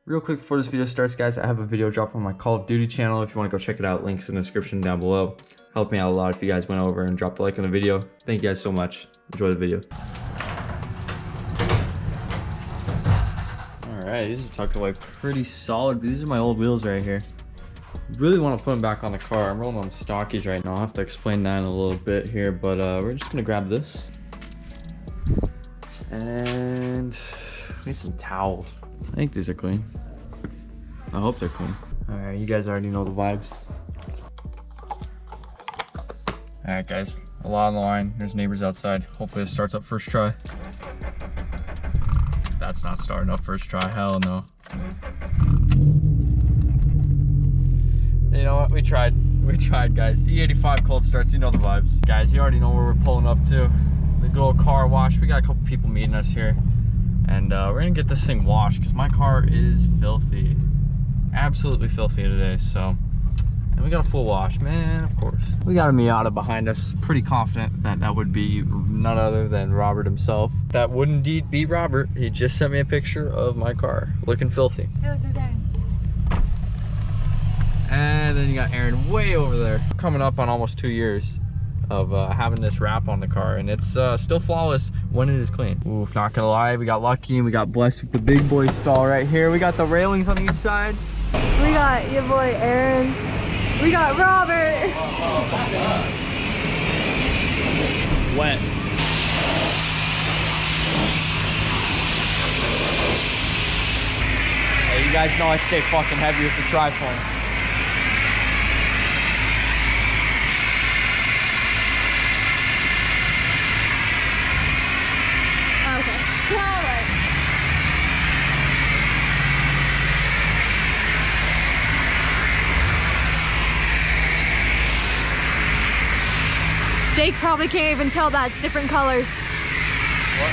Real quick before this video starts, guys, I have a video drop on my Call of Duty channel. If you want to go check it out, links in the description down below. Helped me out a lot if you guys went over and dropped a like on the video. Thank you guys so much. Enjoy the video. Alright, these are tucked away pretty solid. These are my old wheels right here. Really want to put them back on the car. I'm rolling on stockies right now. I'll have to explain that in a little bit here, but we're just gonna grab this and we need some towels. I think these are clean. I hope they're clean. All right, you guys already know the vibes. All right, guys, a lot on the line. There's neighbors outside. Hopefully it starts up first try. That's not starting up first try, hell no. You know what, we tried, guys. E85 cold starts, you know the vibes. Guys, you already know where we're pulling up to. The good old car wash. We got a couple people meeting us here. And we're gonna get this thing washed because my car is filthy. Absolutely filthy today, so. And we got a full wash, man, of course. We got a Miata behind us. Pretty confident that that would be none other than Robert himself. That would indeed be Robert. He just sent me a picture of my car looking filthy. Hey, look, there's Aaron. And then you got Aaron way over there. Coming up on almost 2 years of having this wrap on the car, and it's still flawless when it is clean. Oof, not gonna lie, we got lucky and we got blessed with the big boy stall right here. We got the railings on each side. We got your boy Aaron. We got Robert. Wet. Hey, you guys know I stay fucking heavy with the tripoint. Jake probably can't even tell that's different colors. What?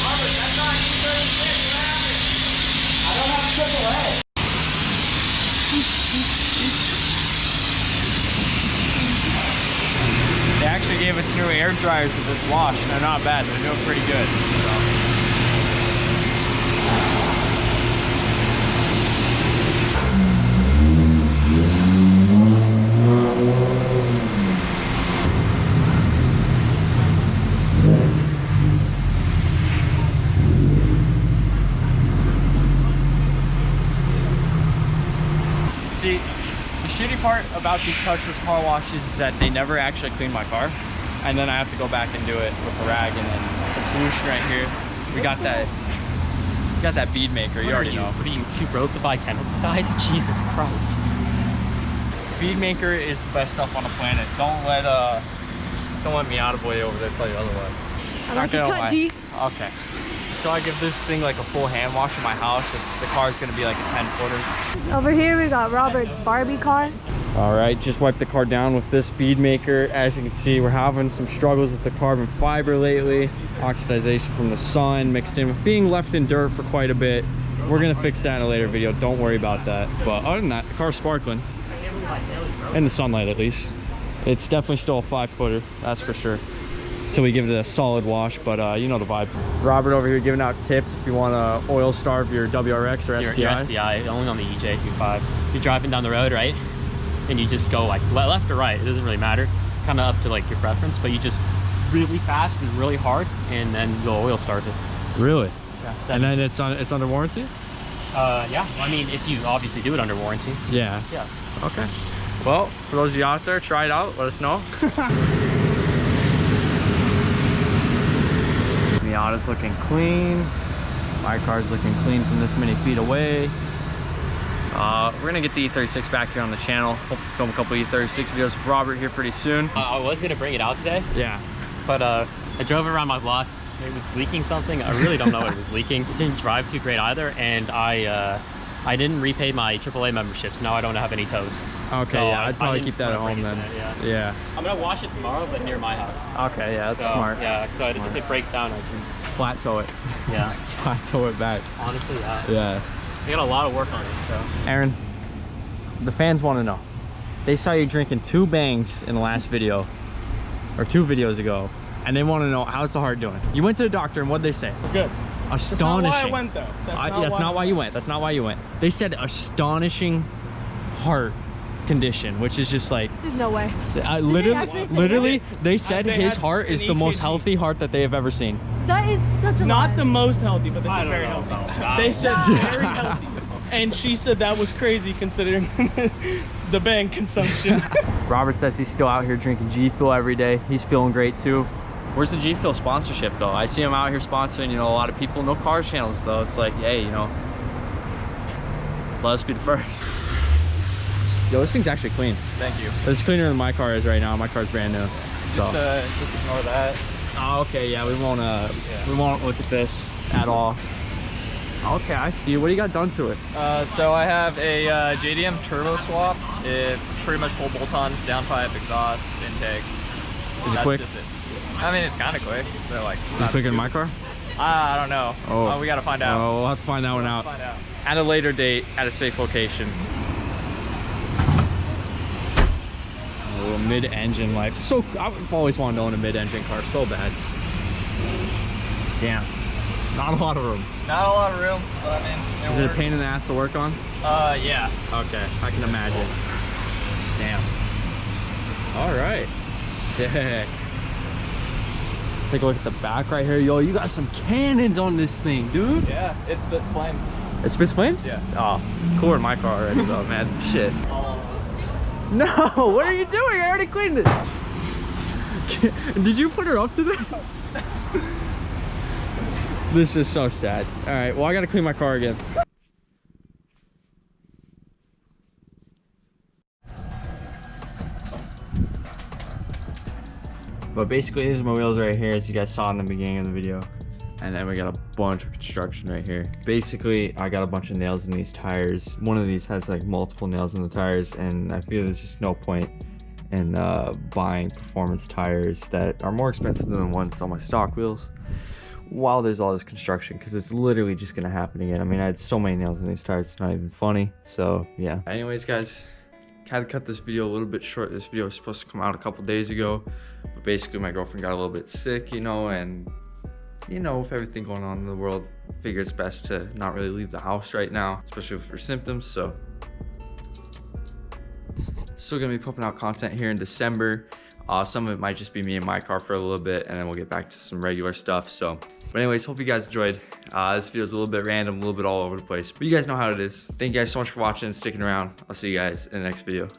Robert, that's not E36, I don't have AAA. They actually gave us new air dryers with this wash, and they're not bad. They're doing pretty good. So. See, the shitty part about these touchless car washes is that they never actually clean my car, and then I have to go back and do it with a rag and then some solution right here. We got that bead maker. You already know. What are you, too broke to buy chemical guys? Jesus Christ. Bead maker is the best stuff on the planet. Don't let Miata boy over there tell you otherwise. I like your cut, G. Okay. So I give this thing like a full hand wash in my house. The car's gonna be like a 10-footer. Over here we got Robert's Barbie car. All right, just wipe the car down with this bead maker. As you can see, we're having some struggles with the carbon fiber lately. Oxidization from the sun mixed in with being left in dirt for quite a bit. We're gonna fix that in a later video. Don't worry about that. But other than that, the car's sparkling. In the sunlight, at least. It's definitely still a 5-footer, that's for sure. So we give it a solid wash, but you know the vibes. Robert over here giving out tips if you want to oil starve your WRX or STI. Your STI, only on the EJ25. You're driving down the road, right? And you just go like left or right, it doesn't really matter. Kind of up to like your preference, but you just really fast and really hard, and then you'll oil starve it. Really? Yeah. And then it's under warranty? Yeah. I mean, if you obviously do it under warranty. Yeah. Yeah. Okay. Well, for those of you out there, try it out. Let us know. Miata's looking clean. My car's looking clean from this many feet away. We're gonna get the E36 back here on the channel. Hopefully film a couple E36 videos with Robert here pretty soon. I was gonna bring it out today. Yeah. But I drove it around my block. It was leaking something. I really don't know what it was leaking. It didn't drive too great either, and I didn't repay my AAA membership, so now I don't have any tows. Okay, so yeah, I'd probably keep that at home then. Yeah. I'm gonna wash it tomorrow, but near my house. Okay, yeah, that's smart. Yeah, so if it breaks down, I can flat tow it. Yeah. Flat tow it back. Honestly, yeah. Yeah. I got a lot of work on it, so. Aaron, the fans want to know. They saw you drinking 2 bangs in the last video, or 2 videos ago, and they want to know how's the heart doing. You went to the doctor, and what did they say? Good. Astonishing. That's not why I went though. That's not why you went. That's not why you went. They said astonishing heart condition, which is just like, There's no way. literally, they said They his had heart is an the most EKG. healthy heart that they have ever seen. That is such a lie. Not the most healthy, but they I said don't very know healthy. about that. They said very healthy. And she said that was crazy considering the bang consumption. Robert says he's still out here drinking G Fuel every day. He's feeling great too. Where's the G Fuel sponsorship though? I see him out here sponsoring, you know, a lot of people. No cars channels though. It's like, hey, you know, let us be the first. Yo, this thing's actually clean. Thank you. It's cleaner than my car is right now. My car's brand new. So. Just ignore that. Oh, okay, yeah, we won't look at this at all. Okay, I see. What do you got done to it? So I have a JDM turbo swap. It pretty much full bolt-ons, downpipe, exhaust, intake. Is it quick? Just it. I mean, it's kind of quick. So like, Is it quicker than my car? I don't know. Oh. We gotta find out. Oh, we'll have to find that one out. Find out. At a later date, at a safe location. Oh, mid-engine life. So, I've always wanted to own a mid-engine car so bad. Damn. Not a lot of room. Not a lot of room, but I mean, Is it a pain in the ass to work on? Yeah. Okay, I can imagine. Damn. All right. Sick. Take a look at the back right here. Yo, you got some cannons on this thing, dude. Yeah, it spits flames. It spits flames? Yeah. Oh, cooler than my car already though, man. Shit. No, what are you doing? I already cleaned it. Did you put her up to this? This is so sad. All right, well, I gotta clean my car again. But basically, these are my wheels right here, as you guys saw in the beginning of the video. And then we got a bunch of construction right here. Basically, I got a bunch of nails in these tires. One of these has like multiple nails in the tires, and I feel there's just no point in buying performance tires that are more expensive than the ones on my stock wheels while there's all this construction, because it's literally just gonna happen again. I mean, I had so many nails in these tires, it's not even funny. So yeah. Anyways, guys, had to cut this video a little bit short. This video was supposed to come out a couple days ago, but basically my girlfriend got a little bit sick, you know, and you know, with everything going on in the world, I figure it's best to not really leave the house right now, especially with her symptoms. So still gonna be pumping out content here in December. Some of it might just be me and my car for a little bit, and then we'll get back to some regular stuff. So, but anyways, hope you guys enjoyed. This video is a little bit random, a little bit all over the place, but you guys know how it is. Thank you guys so much for watching and sticking around. I'll see you guys in the next video.